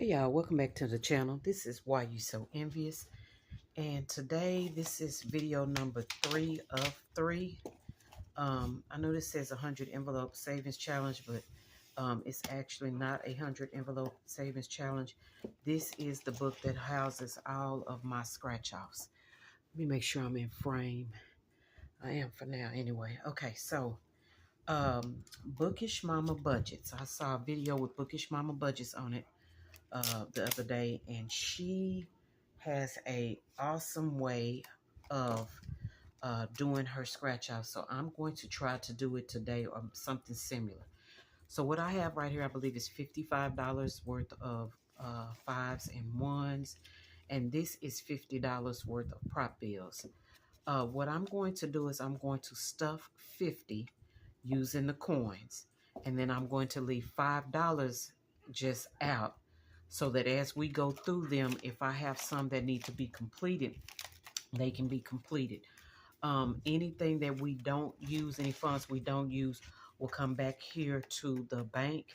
Hey y'all, welcome back to the channel. This is Why You So Envious, and today this is video number 3 of 3. I know this says 100 envelope savings challenge, but it's actually not a 100 envelope savings challenge. This is the book that houses all of my scratch offs. Let me make sure I'm in frame. I am for now anyway. Okay, so Bookish Mama Budgets. I saw a video with Bookish Mama Budgets on it the other day, and she has a awesome way of doing her scratch out. So I'm going to try to do it today or something similar. So what I have right here, I believe is $55 worth of fives and ones, and this is $50 worth of prop bills. What I'm going to do is I'm going to stuff 50 using the coins, and then I'm going to leave $5 just out, so that as we go through them, if I have some that need to be completed, they can be completed. Anything that we don't use, any funds we don't use, will come back here to the bank.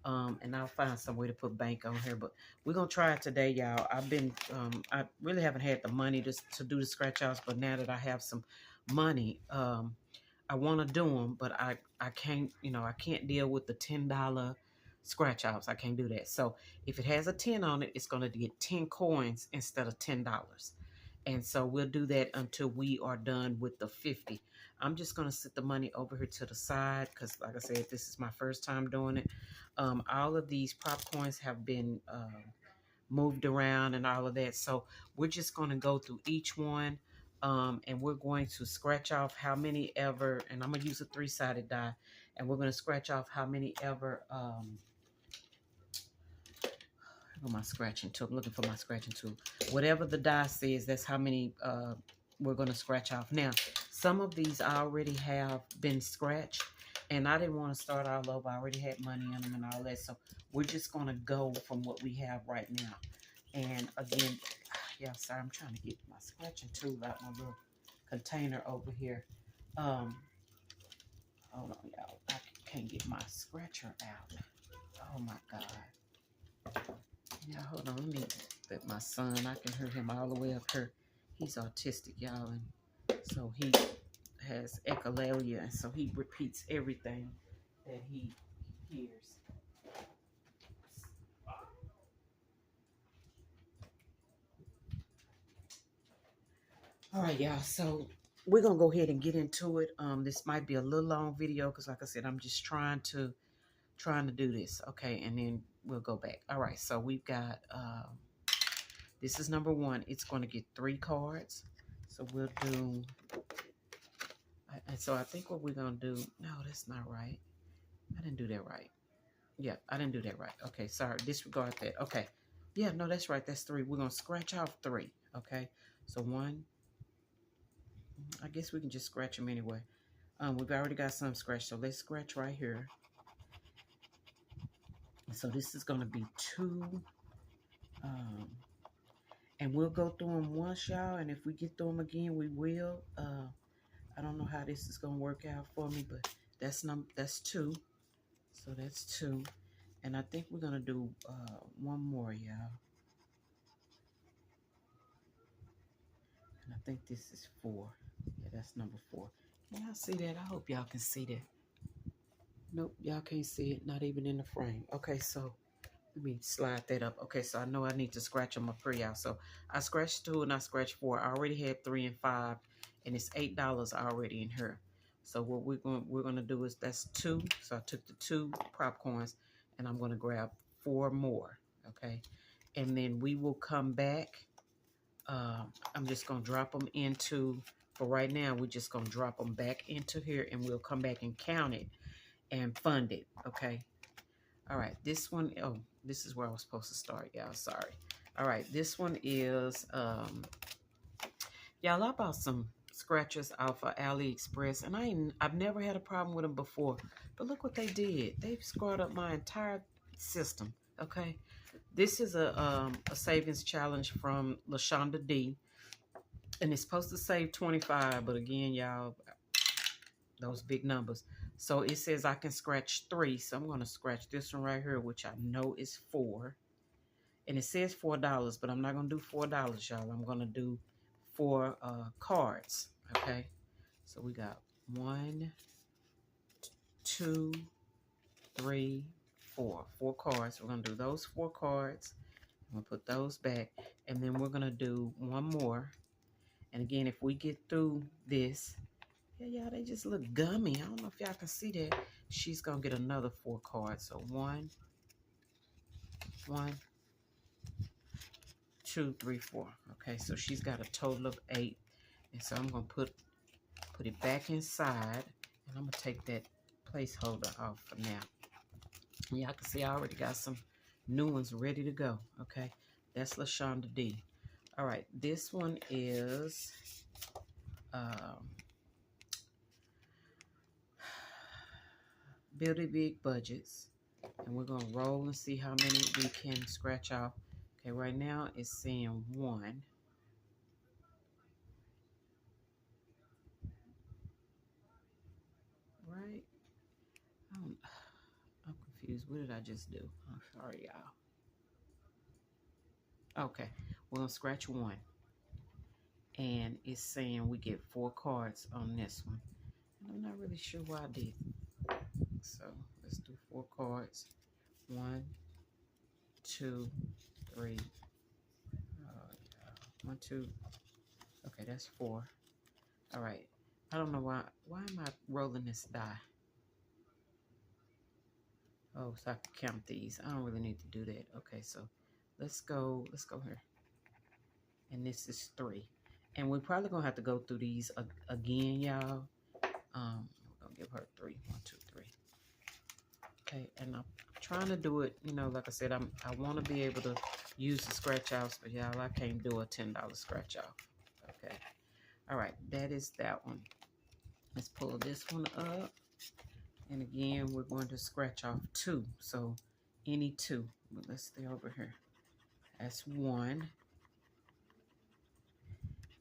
And I'll find some way to put bank on here, but we're going to try it today, y'all. I really haven't had the money to do the scratch outs, but now that I have some money, I want to do them, but I can't, I can't deal with the $10 scratch outs. I can't do that. So if it has a 10 on it, it's going to get 10 coins instead of $10. And so we'll do that until we are done with the 50. I'm just going to set the money over here to the side because, like I said, this is my first time doing it. All of these prop coins have been moved around and all of that. So we're just going to go through each one. And we're going to scratch off how many ever, and I'm going to use a 3-sided die, and we're going to scratch off how many ever, my scratching tool. I'm looking for my scratching tool. Whatever the die says, that's how many we're going to scratch off. Now, some of these I already have been scratched, and I didn't want to start all over. I already had money in them and all that, so we're just going to go from what we have right now. And again, yeah, sorry, I'm trying to get my scratching tool out my little container over here. Hold on, y'all. I can't get my scratcher out. Oh my God. Yeah, hold on. Let me let my son, I can hear him all the way up here. He's autistic, y'all, and so he has echolalia, and so he repeats everything that he hears. All right, y'all. So we're gonna go ahead and get into it. This might be a little long video because, like I said, I'm just trying to do this. Okay, and then we'll go back. All right. So we've got this is number 1. It's going to get 3 cards. So we'll do. And so I think what we're gonna do. No, that's not right. I didn't do that right. Yeah, I didn't do that right. Okay, sorry. Disregard that. Okay. Yeah, no, that's right. That's 3. We're gonna scratch off 3. Okay. So 1. I guess we can just scratch them anyway. We've already got some scratched, so let's scratch right here. So this is going to be 2. And we'll go through them once, y'all. And if we get through them again, we will. I don't know how this is going to work out for me, but that's 2. So that's 2. And I think we're going to do one more, y'all. And I think this is 4. Yeah, that's number 4. Can y'all see that? I hope y'all can see that. Nope, y'all can't see it. Not even in the frame. Okay, so let me slide that up. Okay, so I know I need to scratch on my pre-out. So I scratched 2 and I scratched 4. I already had 3 and 5, and it's $8 already in here. So what we're gonna do is that's 2. So I took the 2 prop coins, and I'm gonna grab 4 more. Okay, and then we will come back. I'm just gonna drop them into. For right now, we're just gonna drop them back into here, and we'll come back and count it and fund it. Okay. All right, this one, oh, this is where I was supposed to start, y'all. Sorry. All right, this one is, y'all, I bought some scratchers off of AliExpress, and I've never had a problem with them before. But look what they did. They've screwed up my entire system. Okay, this is a savings challenge from LaShonda D, and it's supposed to save 25. But again, y'all, those big numbers. So it says I can scratch 3. So I'm going to scratch this one right here, which I know is 4. And it says $4, but I'm not going to do $4, y'all. I'm going to do 4 cards, okay? So we got 1, 2, 3, 4. 4 cards. We're going to do those 4 cards. I'm going to put those back. And then we're going to do one more. And again, if we get through this, yeah, y'all, they just look gummy. I don't know if y'all can see that. She's going to get another 4 cards. So 1, 2, 3, 4. Okay, so she's got a total of 8. And so I'm going to put it back inside. And I'm going to take that placeholder off for now. Y'all can see I already got some new ones ready to go. Okay, that's LaShonda D. All right, this one is Building Big Budgets. And we're going to roll and see how many we can scratch off. Okay, right now it's saying 1. Right? I'm confused. What did I just do? I'm sorry, y'all. Okay, we're going to scratch 1. And it's saying we get 4 cards on this one. And I'm not really sure why I did. So let's do 4 cards. 1, 2, 3. 1, 2. Okay, that's 4. All right. I don't know why. Why am I rolling this die? Oh, so I can count these. I don't really need to do that. Okay, so let's go here. And this is 3. And we're probably gonna have to go through these again, y'all. We're gonna give her 3. 1, 2, 3. Okay, and I'm trying to do it, you know, like I said, I want to be able to use the scratch offs, but y'all, I can't do a $10 scratch off. Okay. All right, that is that one. Let's pull this one up. And again, we're going to scratch off 2. So any 2. But let's stay over here. That's 1.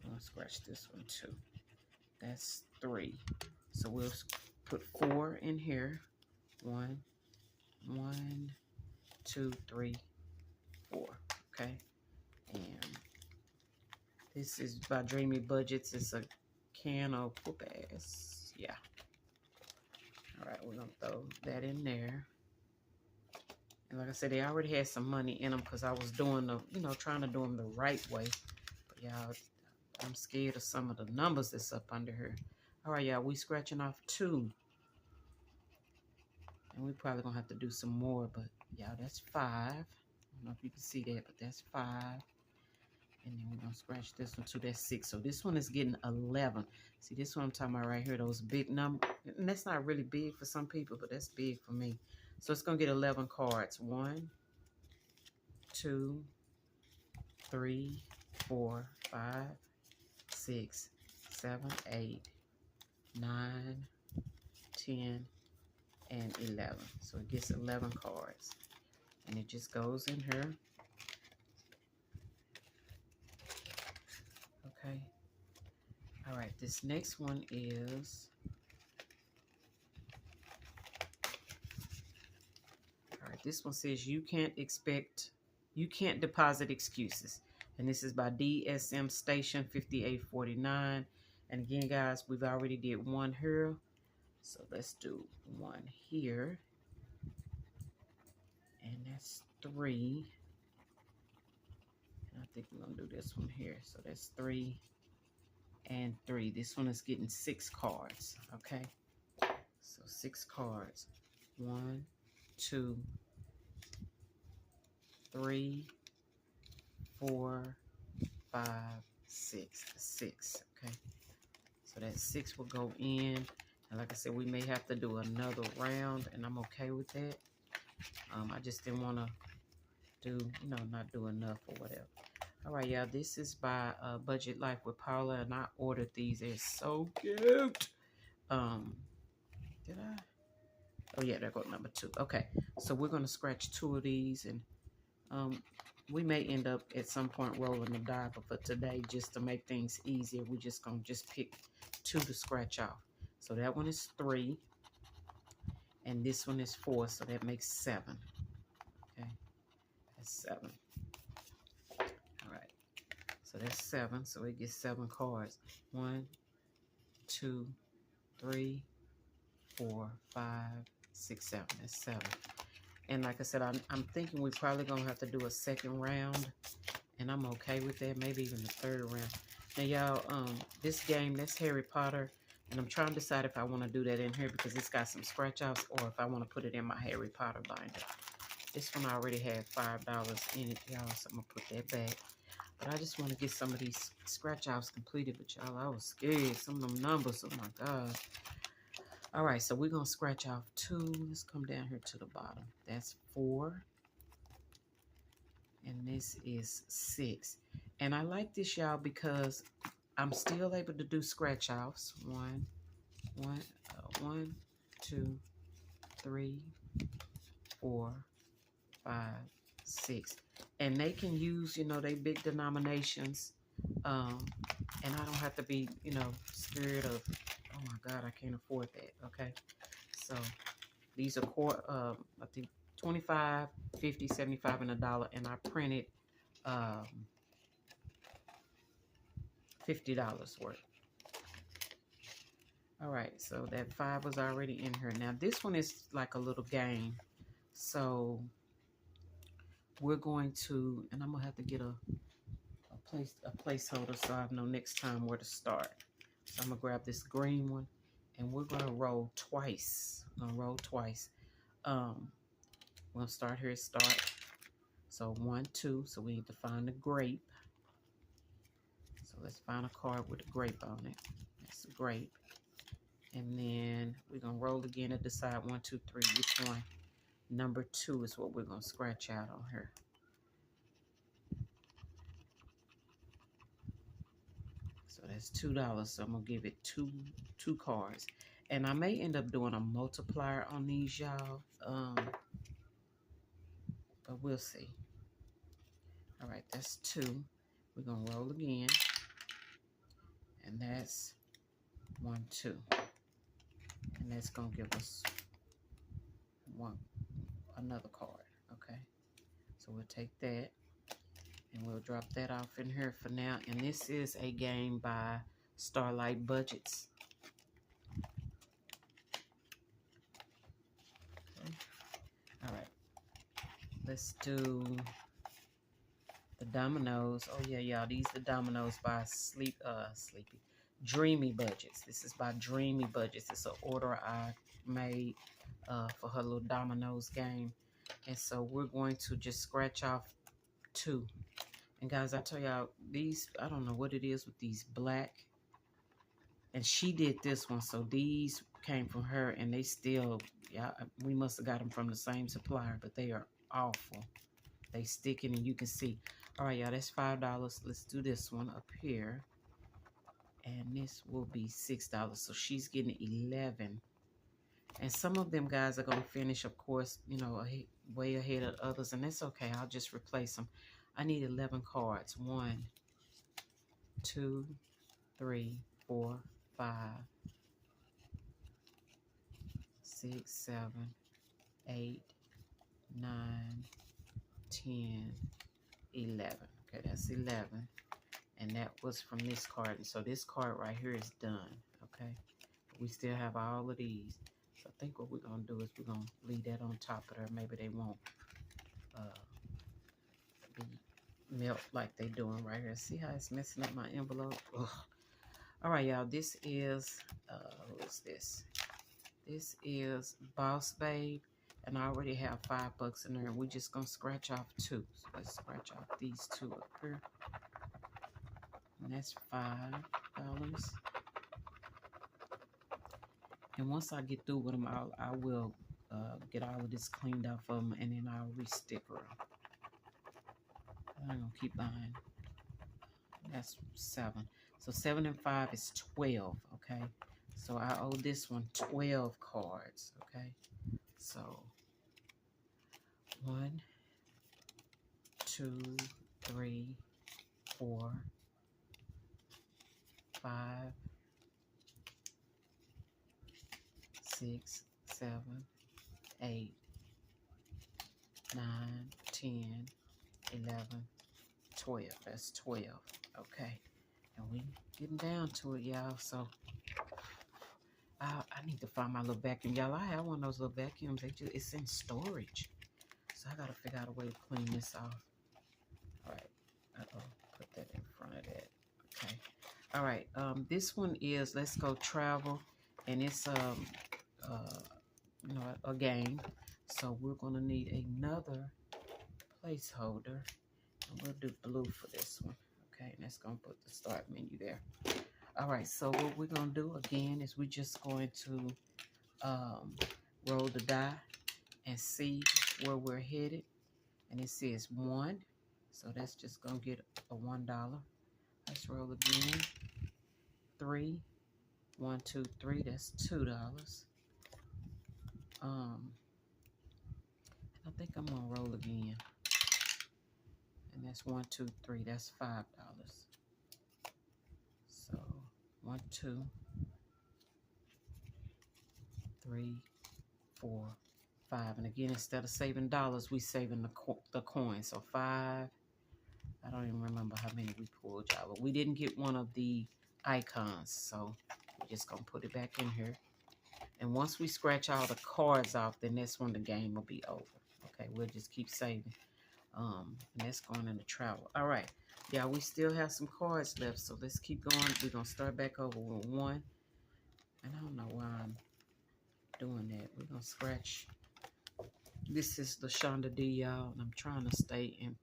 I'll scratch this one too. That's 3. So we'll put 4 in here. 1, 2, 3, 4. Okay. And this is by Dreamy Budgets. It's a can of whoop ass. Yeah. All right, we're gonna throw that in there. And like I said, they already had some money in them because I was doing the, you know, trying to do them the right way. But y'all, I'm scared of some of the numbers that's up under here. All right, y'all, we scratching off 2. And we probably gonna have to do some more, but y'all, that's 5. I don't know if you can see that, but that's 5. And then we're gonna scratch this one too. That's 6. So this one is getting 11. See, this one I'm talking about right here, those big numbers. And that's not really big for some people, but that's big for me. So it's gonna get 11 cards. 1, 2, 3, 4, 5, 6, 7, 8, 9, 10, and 11. So it gets 11 cards. And it just goes in here. Okay. All right, this next one is, all right, this one says you can't deposit excuses. And this is by DSM Station 5849. And again, guys, we've already did 1 here. So let's do 1 here. And that's 3. And I think we're going to do this one here. So that's 3 and 3. This one is getting 6 cards. Okay. So 6 cards. 1, 2, 3, 4, 5, 6. 6. Okay. So that 6 will go in. And like I said, we may have to do another round, and I'm okay with that. I just didn't want to do, you know, not do enough or whatever. All right, y'all. This is by Budget Life with Paula, and I ordered these. They're so cute. Did I? Oh, yeah, there go number 2. Okay, so we're going to scratch 2 of these, and we may end up at some point rolling the die, but for today, just to make things easier, we're just going to pick 2 to scratch off. So that one is 3, and this one is 4, so that makes 7. Okay, that's 7. So that's 7. So it gets 7 cards. 1, 2, 3, 4, 5, 6, 7. That's 7. And like I said, I'm thinking we're probably going to have to do a second round. And I'm okay with that. Maybe even the third round. Now, y'all, this game, that's Harry Potter. And I'm trying to decide if I want to do that in here because it's got some scratch-offs or if I want to put it in my Harry Potter binder. This one already had $5 in it, y'all, so I'm going to put that back. But I just want to get some of these scratch-offs completed. But, y'all, I was scared. Some of them numbers, oh, my God. All right, so we're going to scratch off 2. Let's come down here to the bottom. That's 4. And this is 6. And I like this, y'all, because I'm still able to do scratch offs. 1, 2, 3, 4, 5, 6. And they can use, you know, they big denominations. And I don't have to be, you know, scared of, oh my God, I can't afford that. Okay. So these are I think 25, 50, 75, and $1. And I printed $50 worth. All right, so that 5 was already in here. Now this one is like a little game. So we're going to, and I'm gonna have to get a placeholder so I know next time where to start. So I'm gonna grab this green one and we're gonna roll twice. We're gonna roll twice. We'll start here at start. So 1, 2. So we need to find the grape. So let's find a card with a grape on it. That's a grape. And then we're going to roll again and decide 1, 2, 3, which one. Number 2 is what we're going to scratch out on here. So that's $2. So I'm going to give it two cards. And I may end up doing a multiplier on these, y'all. But we'll see. All right, that's 2. We're going to roll again. And that's 1, 2. And that's going to give us another card. Okay. So we'll take that. And we'll drop that off in here for now. And this is a game by Starlight Budgets. Okay. All right. Let's do the dominoes. Oh, yeah, y'all. These are the dominoes by Dreamy Budgets. This is by Dreamy Budgets. It's an order I made for her little dominoes game. And so we're going to just scratch off 2. And guys, I tell y'all, these, I don't know what it is with these black. And she did this one. So these came from her and they still, yeah, we must have got them from the same supplier, but they are awful. They sticking and you can see. All right, y'all, that's $5. Let's do this one up here. And this will be $6. So she's getting 11. And some of them guys are going to finish, of course, you know, way ahead of others. And that's okay. I'll just replace them. I need 11 cards. 1, 2, 3, 4, 5, 6, 7, 8, 9, 10, 11. Okay, that's 11. And that was from this card. And so this card right here is done. Okay. But we still have all of these. So I think what we're going to do is we're going to leave that on top of there. Maybe they won't be melt like they doing right here. See how it's messing up my envelope? Ugh. All right, y'all. This is, who is this? This is Boss Babe. And I already have $5 in there. And we're just going to scratch off 2. So let's scratch off these 2 up here. And that's $5. And once I get through with them, I will get all of this cleaned off of them. And then I'll re-sticker them. I'm going to keep buying. That's 7. So 7 and 5 is 12, okay? So I owe this one 12 cards, okay? So 1, 2, 3, 4, 5, 6, 7, 8, 9, 10, 11, 12. That's 12. Okay. And we getting down to it, y'all. So I need to find my little vacuum. Y'all, I have one of those little vacuums. It's in storage. So I got to figure out a way to clean this off. All right. Uh-oh. Put that in front of that. Okay. All right. This one is Let's Go Travel. And it's, you know, a game. So we're going to need another placeholder. And we'll do blue for this one. Okay. And that's going to put the start menu there. All right. So what we're going to do again is we're just going to roll the die and see where we're headed. And it says 1. So that's just going to get a $1. Let's roll again. 3. 1, 2, 3. That's $2. I think I'm going to roll again. And that's 1, 2, 3. That's $5. So 1, 2, 3, 4, 5. And again, instead of saving dollars, we saving the coin. So 5. I don't even remember how many we pulled, y'all. But we didn't get one of the icons. So we're just going to put it back in here. And once we scratch all the cards off, then that's when the game will be over. Okay, we'll just keep saving. And that's going into travel. All right. Yeah, we still have some cards left. So let's keep going. We're going to start back over with 1. And I don't know why I'm doing that. We're going to scratch. This is the Shonda D, y'all. And I'm trying to stay in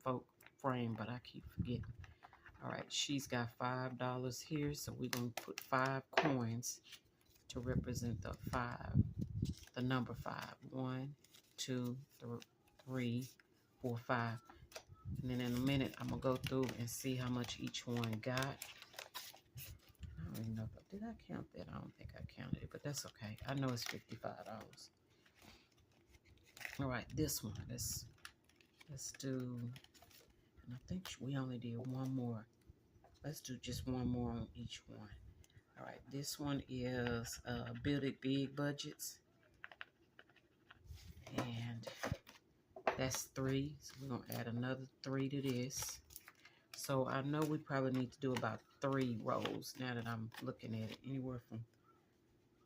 frame, but I keep forgetting. All right. She's got $5 here. So we're going to put 5 coins to represent the 5. The number 5. 1, 2, 3, 4, 5. And then in a minute, I'm going to go through and see how much each one got. I don't even know did I count that? I don't think I counted it, but that's okay. I know it's $55. All right, this one. Let's do, and I think we only did one more. Let's do just one more on each one. All right, this one is Build It Big Budgets. And that's 3. So we're going to add another 3 to this. So I know we probably need to do about 3 rows now that I'm looking at it. Anywhere from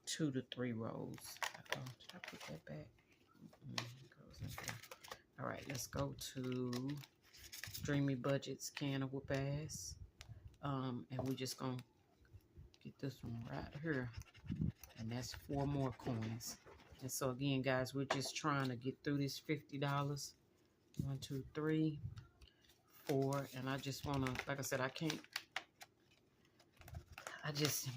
2 to 3 rows. Did I put that back? It goes in there. All right, let's go to Dreamy Budgets Can of Whoop Ass. And we're just going to get this one right here. And that's 4 more coins. And so again, guys, we're just trying to get through this $50. 1, 2, 3, 4. And I just want to, like I said,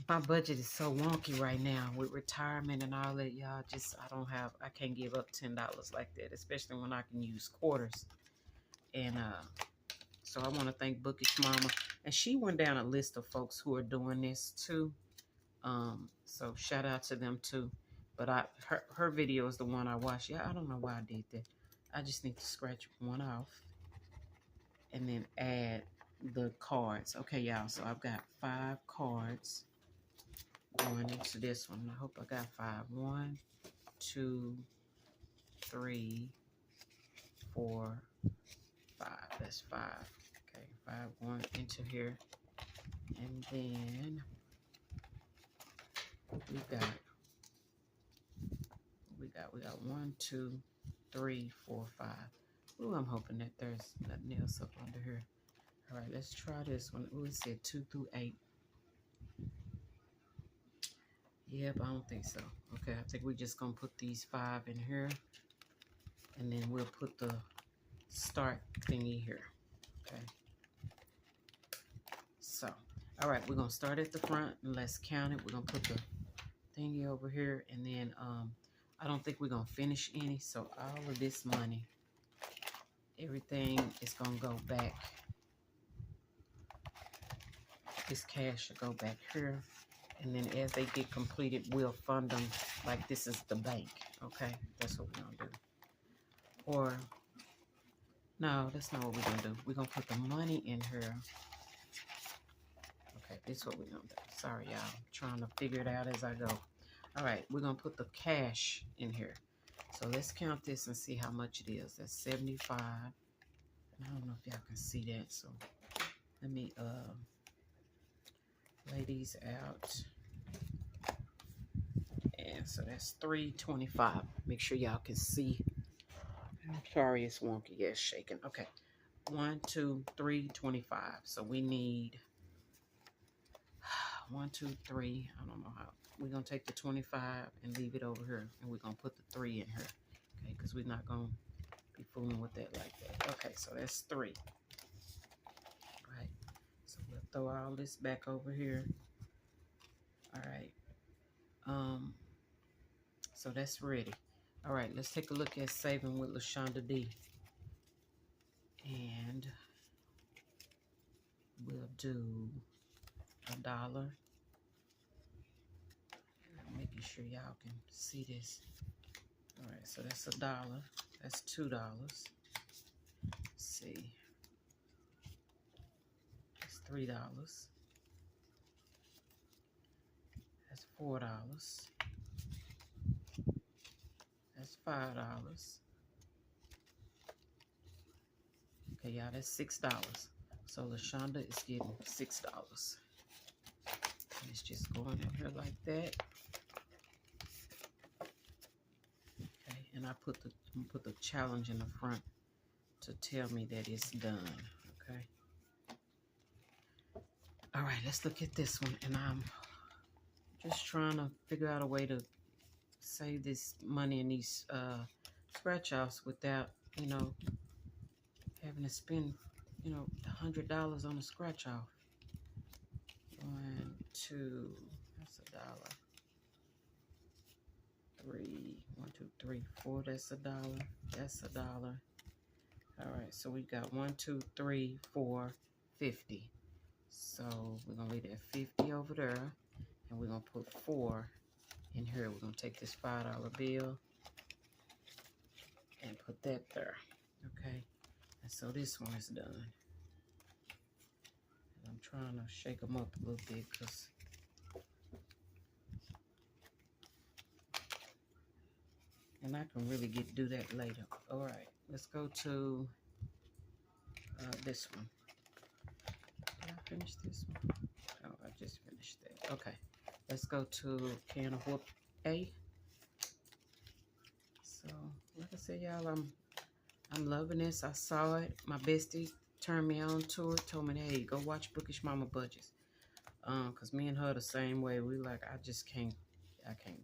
my budget is so wonky right now with retirement and all that, y'all. I can't give up $10 like that, especially when I can use quarters. And so I want to thank Bookish Mama. And she went down a list of folks who are doing this too. So shout out to them too. But her video is the one I watched. Yeah, I don't know why I did that. I just need to scratch one off and then add the cards. Okay, y'all. So I've got 5 cards going into this one. I hope I got 5. 1, 2, 3, 4, 5. That's 5. Okay, 5 going into here. And then we got 1, 2, 3, 4, 5. Ooh, I'm hoping that there's nothing else up under here. All right, let's try this one. Ooh, it said 2 through 8. Yep, I don't think so. Okay, I think we're just gonna put these 5 in here, and then we'll put the start thingy here. Okay. So, all right, we're gonna start at the front and let's count it. We're gonna put the thingy over here, and then I don't think we're gonna finish any. So all of this money, everything is gonna go back. This cash should go back here, and then as they get completed, we'll fund them like this is the bank. Okay, that's what we're gonna do. Or no, that's not what we're gonna do. We're gonna put the money in here. Okay, this is what we're gonna do. Sorry, y'all. I'm trying to figure it out as I go. All right, we're gonna put the cash in here. So let's count this and see how much it is. That's 75. I don't know if y'all can see that, so let me lay these out. And so that's $3.25. Make sure y'all can see. I'm sorry it's wonky. Yeah, it's shaking. Okay. 1, 2, 3, 25. So we need 1, 2, 3. I don't know how. We're going to take the 25 and leave it over here. And we're going to put the 3 in here. Okay, because we're not going to be fooling with that like that. Okay, so that's 3. Right. So we'll throw all this back over here. All right. So that's ready. All right, let's take a look at saving with LaShonda D. And we'll do $1. Making sure y'all can see this. All right, so that's $1. That's $2. Let's see. That's $3. That's $4. That's $5. Okay, y'all, that's $6. So LaShonda is getting $6. It's just going in here like that. Okay, and I put the challenge in the front to tell me that it's done. Okay. All right, let's look at this one, and I'm just trying to figure out a way to save this money in these scratch-offs without, you know, having to spend, you know, $100 on a scratch-off. 1, 2, that's $1. 3, 1, 2, 3, 4, that's $1. That's $1. All right, so we got 1, 2, 3, 4, 50. So we're gonna leave that 50 over there, and we're gonna put 4 in here. We're gonna take this $5 bill and put that there. Okay, and so this one is done. And I'm trying to shake them up a little bit because and I can really do that later. All right, let's go to this one. Did I finish this one? Oh, I just finished that. Okay, let's go to can of whoop A. So, like I said, y'all, I'm loving this. I saw it. My bestie turned me on to it. Told me, hey, go watch Bookish Mama Budgets. Cause me and her the same way. We like, I can't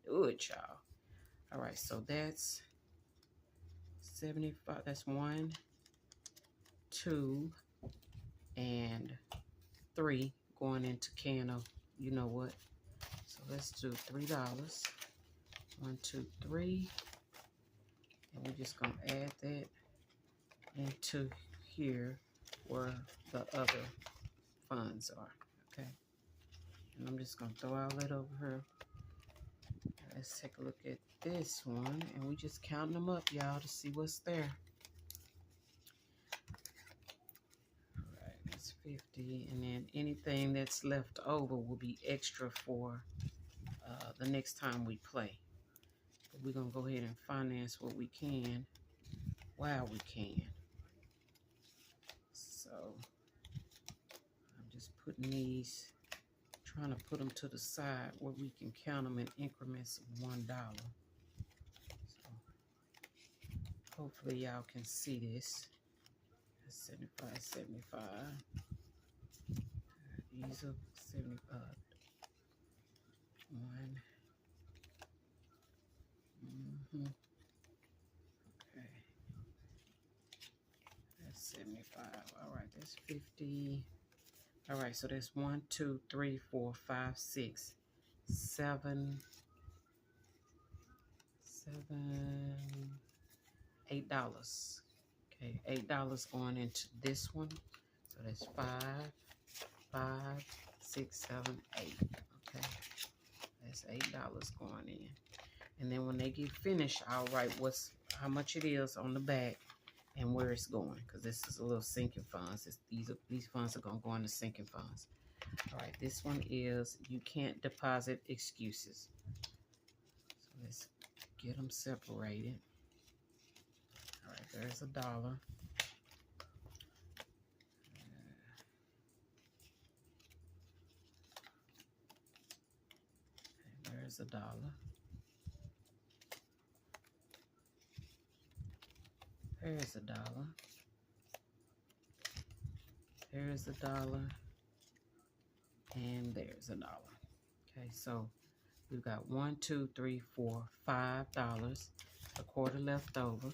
do it, y'all. All right, so that's 75. That's 1, 2, and 3 going into can of, you know what? So let's do $3. 1, 2, 3, and we're just gonna add that into here where the other funds are. Okay, and I'm just gonna throw all that over here. Let's take a look at this one, and we just counting them up, y'all, to see what's there. All right, that's 50, and then anything that's left over will be extra for the next time we play. But we're gonna go ahead and finance what we can while we can. So I'm just putting these, trying to put them to the side where we can count them in increments of $1. So hopefully y'all can see this. That's 75, 75. These are 75. 1. Okay. That's 75. All right, that's 50. All right, so that's 1, 2, 3, 4, 5, 6, 7, $8. Okay, $8 going into this one. So that's 5, 5, 6, 7, 8. Okay, that's $8 going in. And then when they get finished, I'll write how much it is on the back and where it's going, because this is a little sinking funds. These funds are gonna go into sinking funds. All right, this one is you can't deposit excuses. So let's get them separated. All right, there's $1. There's $1. There's $1. There's $1. And there's $1. Okay, so we've got $1, 2, 3, 4, $5. A quarter left over.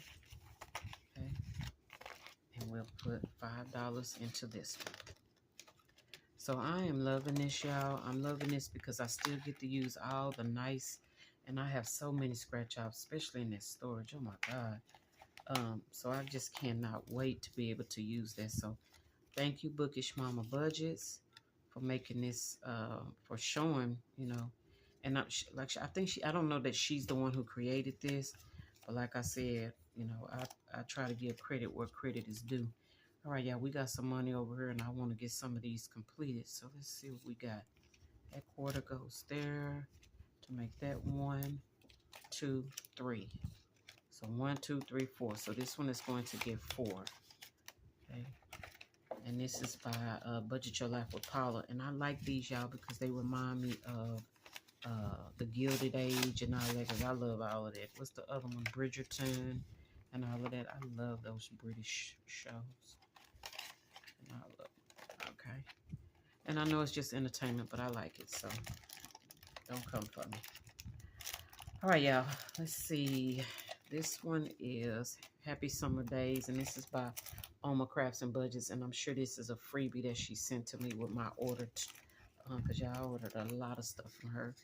Okay. And we'll put $5 into this one. So I am loving this, y'all. I'm loving this because I still get to use all the nice, and I have so many scratch offs, especially in that storage. Oh my God. So I just cannot wait to be able to use that. So thank you, Bookish Mama Budgets, for making this, for showing, you know. And I think I don't know that she's the one who created this, but like I said, you know, I try to give credit where credit is due. All right, y'all, we got some money over here, and I want to get some of these completed. So let's see what we got. That quarter goes there to make that 1, 2, 3. So 1, 2, 3, 4. So this one is going to get 4. Okay. And this is by Budget Your Life with Paula. And I like these, y'all, because they remind me of The Gilded Age and all that, because I love all of that. What's the other one? Bridgerton and all of that. I love those British shows. And I love it. Okay. And I know it's just entertainment, but I like it, so don't come for me. All right, y'all. Let's see. This one is Happy Summer Days, and this is by Oma Crafts and Budgets, and I'm sure this is a freebie that she sent to me with my order, because y'all ordered a lot of stuff from her.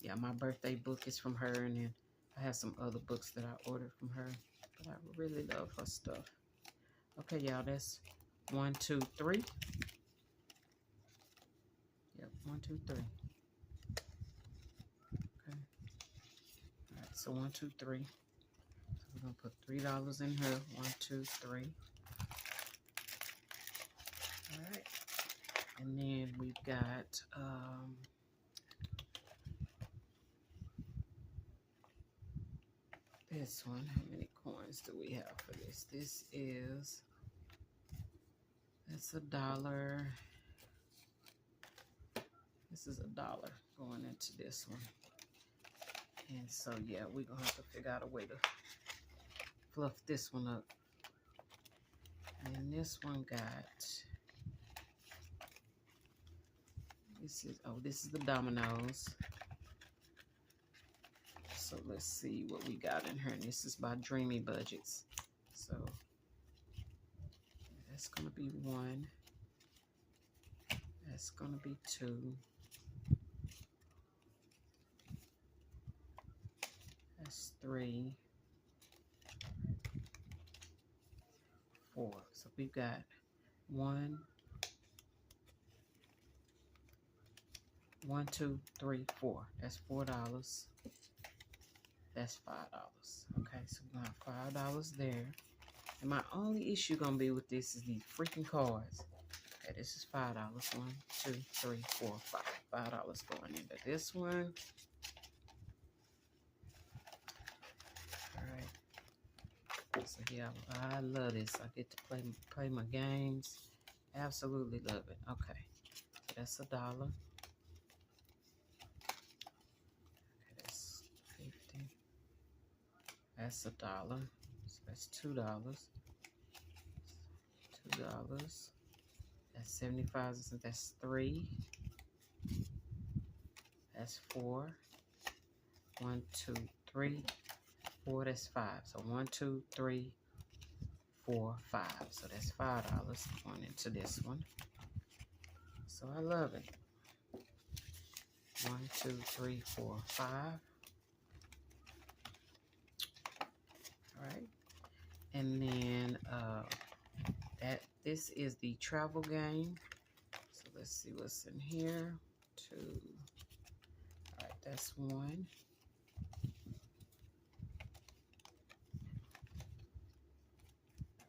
Yeah, my birthday book is from her, and then I have some other books that I ordered from her, but I really love her stuff. Okay, y'all, that's 1, 2, 3. Yep, 1, 2, 3. Okay. All right, so 1, 2, 3. So we're gonna put $3 in her. 1, 2, 3. All right, and then we've got this one. How many coins do we have for this? This is, that's $1. This is $1 going into this one. And so, yeah, we're going to have to figure out a way to fluff this one up. And this one got, this is the dominoes. So let's see what we got in here. And this is by Dreamy Budgets. So that's going to be 1. That's going to be 2. That's 3. 4. So we've got 1, 2, 3, 4. That's $4. That's $5. Okay, so we're going to have $5 there. And my only issue going to be with this is these freaking cards. Okay, this is $5. 1, 2, 3, 4, 5. $5 going into this one. All right. So yeah, I love this. I get to play my games. Absolutely love it. Okay, so that's $1. Okay, that's 50. That's $1. So that's $2. $2. That's 75 cents. That's 3. That's 4. 1, 2, 3, 4. That's 5. So 1, 2, 3, 4, 5. So that's $5 going into this one. So I love it. 1, 2, 3, 4, 5. All right. And then this is the travel game. So let's see what's in here. 2. All right, that's 1.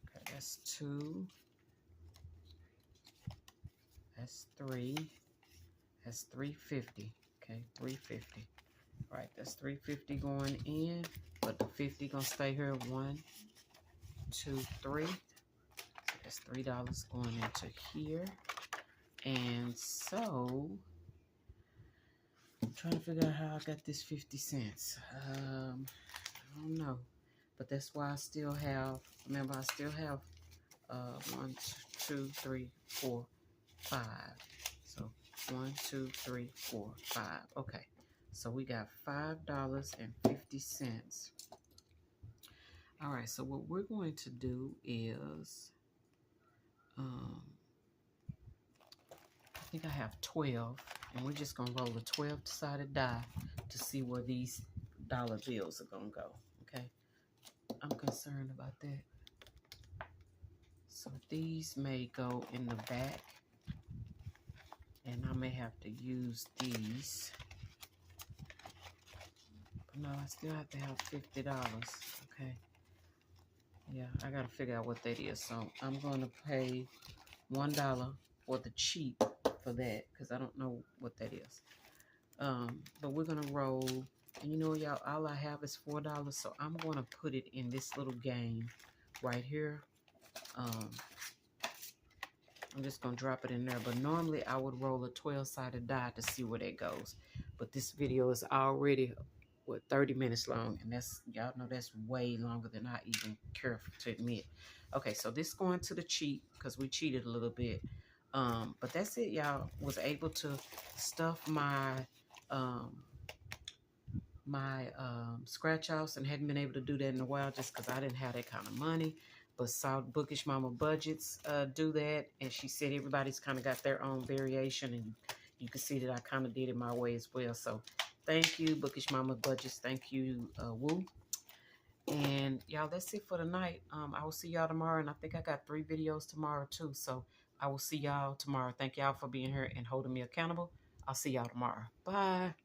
Okay, that's 2. That's 3. That's 350. Okay, 350. All right, that's 350 going in, but the 50 gonna stay here. 1, 2, 3. So that's $3 going into here. And so I'm trying to figure out how I got this 50 cents. I don't know. But that's why I still have, remember, I still have 1, 2, 3, 4, 5. So 1, 2, 3, 4, 5. Okay. So we got $5.50. All right. So what we're going to do is, I think I have 12, and we're just gonna roll a 12-sided die to see where these dollar bills are gonna go. Okay. I'm concerned about that. So these may go in the back, and I may have to use these. But no, I still have to have $50. Okay. Yeah, I gotta figure out what that is. So I'm gonna pay $1 for the cheap for that, because I don't know what that is. But we're gonna roll, and you know, y'all, all I have is $4, so I'm gonna put it in this little game right here. I'm just gonna drop it in there, but normally I would roll a 12-sided die to see where that goes. But this video is already, what, 30 minutes long, and that's, y'all know, that's way longer than I even care to admit. Okay, so this is going to the cheat, because we cheated a little bit. But that's it, y'all. Was able to stuff my scratch offs, and hadn't been able to do that in a while just because I didn't have that kind of money. But saw Bookish Mama Budgets do that, and she said everybody's kind of got their own variation, and you can see that I kind of did it my way as well. So thank you, Bookish Mama Budgets. Thank you, Woo. And y'all, that's it for tonight. I will see y'all tomorrow, and I think I got 3 videos tomorrow too. So I will see y'all tomorrow. Thank y'all for being here and holding me accountable. I'll see y'all tomorrow. Bye.